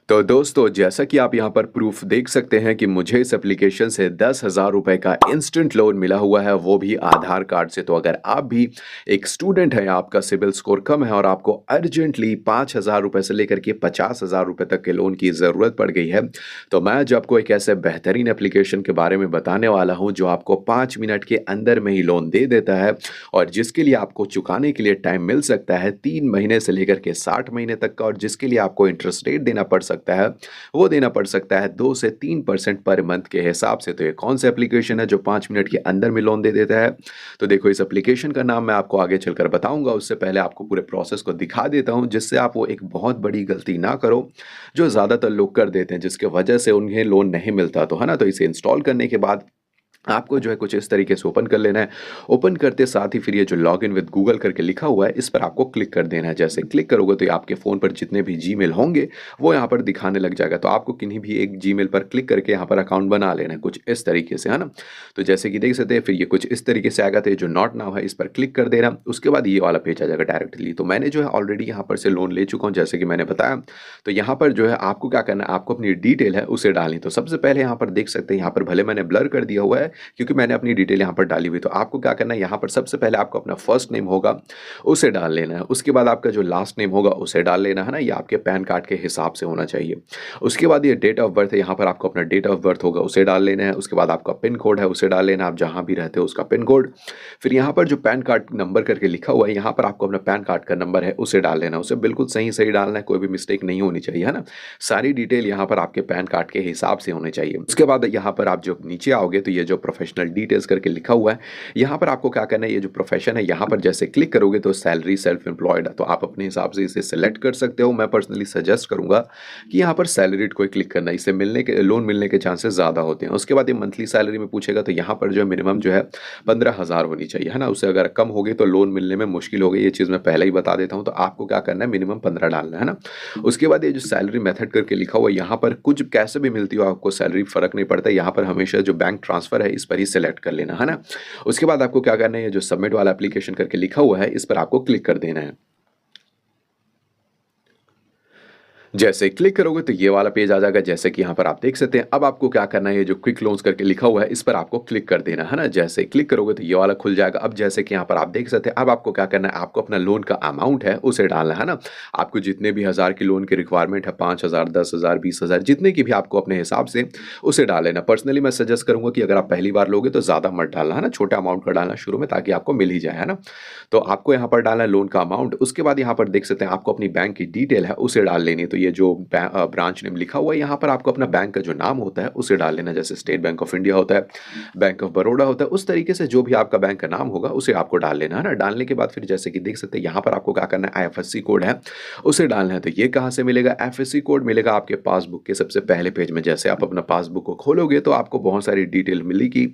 तो दोस्तों, जैसा कि आप यहाँ पर प्रूफ़ देख सकते हैं कि मुझे इस एप्लीकेशन से 10,000 रुपए का इंस्टेंट लोन मिला हुआ है, वो भी आधार कार्ड से। तो अगर आप भी एक स्टूडेंट हैं, आपका सिबिल स्कोर कम है और आपको अर्जेंटली 5,000 रुपए से लेकर के 50,000 रुपए तक के लोन की ज़रूरत पड़ गई है, तो मैं आज आपको एक ऐसे बेहतरीन एप्लीकेशन के बारे में बताने वाला हूँ, जो आपको 5 मिनट के अंदर में ही लोन दे देता है और जिसके लिए आपको चुकाने के लिए टाइम मिल सकता है 3 महीने से लेकर के 60 महीने तक का और जिसके लिए आपको इंटरेस्ट रेट देना पड़ सकता है, वो देना पड़ सकता है 2 से 3% पर मंथ के हिसाब से। तो ये कौन-सा एप्लीकेशन है जो 5 मिनट के अंदर में लोन दे देता है? तो देखो, इस एप्लीकेशन का नाम मैं आपको आगे चलकर बताऊँगा, उससे पहले आपको पूरे प्रोसेस को दिखा देता हूँ, जिससे आप वो एक बहुत बड़ी गलती ना करो, जो ज़्यादातर लोग कर देते हैं, जिसकी वजह से उन्हें लोन नहीं मिलता। तो है ना? तो इसे इंस्टॉल करने के बाद आपको जो है कुछ इस तरीके से ओपन कर लेना है। ओपन करते साथ ही फिर ये जो लॉगिन विद गूगल करके लिखा हुआ है, इस पर आपको क्लिक कर देना है। जैसे क्लिक करोगे तो ये आपके फ़ोन पर जितने भी जीमेल होंगे, वो यहाँ पर दिखाने लग जाएगा। तो आपको किन्हीं भी एक जीमेल पर क्लिक करके यहाँ पर अकाउंट बना लेना है, कुछ इस तरीके से, है ना? तो जैसे कि देख सकते हैं, फिर ये कुछ इस तरीके से आएगा, तो ये जो नॉट नाउ है, इस पर क्लिक कर देना। उसके बाद ये वाला पेज आ जाएगा डायरेक्टली। तो मैंने जो है ऑलरेडी यहाँ पर से लोन ले चुका हूँ, जैसे कि मैंने बताया। तो यहाँ पर जो है आपको क्या करना है, आपको अपनी डिटेल है उसे डालनी। तो सबसे पहले यहाँ पर देख सकते हैं, यहाँ पर भले मैंने ब्लर कर दिया हुआ है, क्योंकि मैंने अपनी डिटेल यहाँ पर डाली हुई। तो आपको क्या करना है, यहाँ पर सबसे पहले आपको अपना फर्स्ट नेम होगा, उसे डाल लेना है। उसके बाद आपका जो लास्ट नेम होगा, उसे डाल लेना है ना, ये आपके पैन कार्ड के हिसाब से होना चाहिए। उसके बाद ये डेट ऑफ बर्थ है, यहाँ पर आपको अपना डेट ऑफ बर्थ होगा, उसे डाल लेना है। उसके बाद आपका पिन कोड है, उसे डाल लेना है, आप जहाँ भी रहते हो उसका पिन कोड। फिर यहाँ पर जो पैन कार्ड नंबर करके लिखा हुआ है, यहाँ पर आपको अपना पैन कार्ड का नंबर है, उसे डाल लेना है। उसे बिल्कुल सही-सही डालना है, कोई भी मिस्टेक नहीं होनी चाहिए, है ना? सारी डिटेल यहाँ पर आपके पैन कार्ड के हिसाब से होनी चाहिए। उसके बाद यहाँ पर आप जो नीचे आओगे, तो ये जो प्रोफेशनल डिटेल्स करके लिखा हुआ है, यहाँ पर आपको क्या करना है, ये जो प्रोफेशन है, यहाँ पर जैसे क्लिक करोगे तो सैलरी सेल्फ एम्प्लॉयड, तो आप अपने हिसाब से इसे सेलेक्ट कर सकते हो। मैं पर्सनली सजेस्ट करूंगा कि यहाँ पर सैलरीड को क्लिक करना, इससे मिलने के लोन मिलने के चांसेस ज़्यादा होते हैं। उसके बाद ये मंथली सैलरी में पूछेगा, तो यहाँ पर जो है मिनिमम जो है 15,000 होनी चाहिए, है ना? उससे अगर कम होगी तो लोन मिलने में मुश्किल होगी, ये चीज़ मैं पहले ही बता देता हूँ। तो आपको क्या करना है, मिनिमम 15 डालना है ना। उसके बाद ये जो सैलरी मेथड करके लिखा हुआ है, यहाँ पर कुछ कैसे भी मिलती हो आपको सैलरी, फर्क नहीं पड़ता। यहाँ पर हमेशा जो बैंक ट्रांसफर है, इस पर ही सिलेक्ट कर लेना, है ना। उसके बाद आपको क्या करना है, ये जो सबमिट वाला एप्लीकेशन करके लिखा हुआ है, इस पर आपको क्लिक कर देना है। जैसे क्लिक करोगे तो ये वाला पेज आ जाएगा, जैसे कि यहाँ पर आप देख सकते हैं। अब आपको क्या करना है, ये जो क्विक लोन्स करके लिखा हुआ है, इस पर आपको क्लिक कर देना है ना। जैसे क्लिक करोगे तो ये वाला खुल जाएगा। अब जैसे कि यहाँ पर आप देख सकते हैं, अब आपको क्या करना है, आपको अपना लोन का अमाउंट है उसे डालना है ना। आपको जितने भी हज़ार की लोन की रिक्वायरमेंट है, 5,000, 10,000, 20,000, जितने की भी आपको अपने हिसाब से उसे डाल लेना। पर्सनली मैं सजेस्ट करूंगा कि अगर आप पहली बार लोगे तो ज़्यादा मत डालना, है ना, छोटा अमाउंट का डालना शुरू में, ताकि आपको मिल ही जाए, है ना। तो आपको यहाँ पर डालना है लोन का अमाउंट। उसके बाद यहाँ पर देख सकते हैं, आपको अपनी बैंक की डिटेल है उसे डाल लेनी है। तो ये जो ब्रांच नेम लिखा हुआ है, यहाँ पर आपको अपना बैंक का जो नाम होता है उसे डाल लेना। जैसे स्टेट बैंक ऑफ इंडिया होता है, बैंक ऑफ बड़ौदा होता है, उस तरीके से जो भी आपका बैंक का नाम होगा उसे आपको डाल लेना, है ना। डालने के बाद फिर जैसे कि देख सकते हैं, यहाँ पर आपको क्या करना है, आईएफएससी कोड है उसे डालना है। तो ये कहाँ से मिलेगा, एफएससी कोड मिलेगा आपके पासबुक के सबसे पहले पेज में। जैसे आप अपना पासबुक को खोलोगे तो आपको बहुत सारी डिटेल मिलेगी,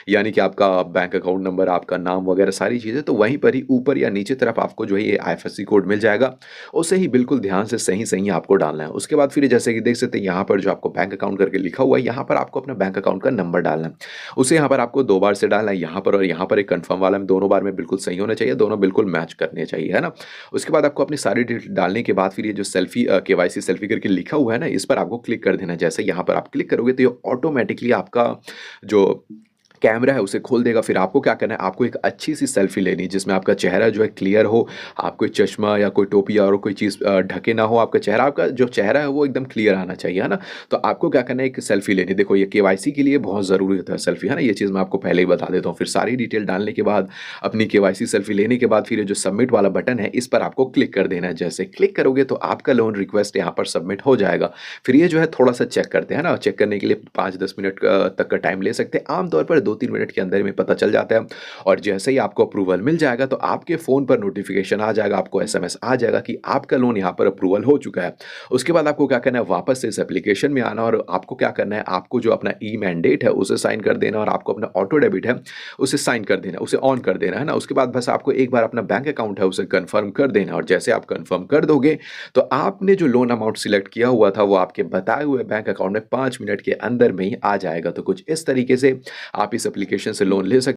यानी कि आपका बैंक अकाउंट नंबर, आपका नाम वगैरह सारी चीज़ें। तो वहीं पर ही ऊपर या नीचे तरफ आपको जो है ये आईएफएससी कोड मिल जाएगा, उसे ही बिल्कुल ध्यान से सही-सही आपको डालना है। उसके बाद फिर जैसे कि देख सकते हैं, यहाँ पर जो आपको बैंक अकाउंट करके लिखा हुआ है, यहाँ पर आपको अपना बैंक अकाउंट का नंबर डालना है। उसे यहाँ पर आपको 2 बार से डालना है, यहाँ पर और यहाँ पर एक कन्फर्म वाला में, दोनों बार में बिल्कुल सही होना चाहिए, दोनों बिल्कुल मैच करने चाहिए, है ना। उसके बाद आपको अपनी सारी डिटेल डालने के बाद फिर ये जो सेल्फी केवाईसी सेल्फी करके लिखा हुआ है ना, इस पर आपको क्लिक कर देना है। जैसे यहाँ पर आप क्लिक करोगे तो ये ऑटोमेटिकली आपका जो कैमरा है उसे खोल देगा। फिर आपको क्या करना है, आपको एक अच्छी-सी सेल्फी लेनी है, जिसमें आपका चेहरा जो है क्लियर हो, आप कोई चश्मा या कोई टोपी और कोई चीज़ ढके ना हो आपका चेहरा, आपका जो चेहरा है वो एकदम क्लियर आना चाहिए, है ना। तो आपको क्या करना है, एक सेल्फी लेनी है। देखो, ये केवाईसी के लिए बहुत ज़रूरी होता है सेल्फी, है ना, ये चीज़ मैं आपको पहले ही बता देता हूँ। फिर सारी डिटेल डालने के बाद, अपनी केवाईसी सेल्फी लेने के बाद, फिर ये जो सबमिट वाला बटन है, इस पर आपको क्लिक कर देना है। जैसे क्लिक करोगे तो आपका लोन रिक्वेस्ट यहाँ पर सबमिट हो जाएगा। फिर ये जो है थोड़ा-सा चेक करते हैं ना, चेक करने के लिए 5-10 मिनट तक का टाइम ले सकते हैं। आमतौर पर 2-3 मिनट के अंदर में पता चल जाता है। और जैसे ही आपको अप्रूवल मिल जाएगा, तो आपके फ़ोन पर नोटिफ़िकेशन आ जाएगा, आपको एसएमएस आ जाएगा कि आपका लोन यहाँ पर अप्रूवल हो चुका है। उसके बाद आपको क्या करना है, वापस से इस एप्लीकेशन में आना और आपको क्या करना है, आपको जो अपना ई मैंडेट है उसे साइन कर देना और आपको अपना ऑटो डेबिट है उसे साइन कर देना, उसे ऑन कर देना, है ना। उसके बाद बस आपको एक बार अपना बैंक अकाउंट है उसे कन्फर्म कर देना और जैसे आप कन्फर्म कर दोगे, तो आपने जो लोन अमाउंट सिलेक्ट किया हुआ था, वो आपके बताए हुए बैंक अकाउंट में 5 मिनट के अंदर में ही आ जाएगा। तो कुछ इस तरीके से आप इस एप्लीकेशन से लोन ले सकते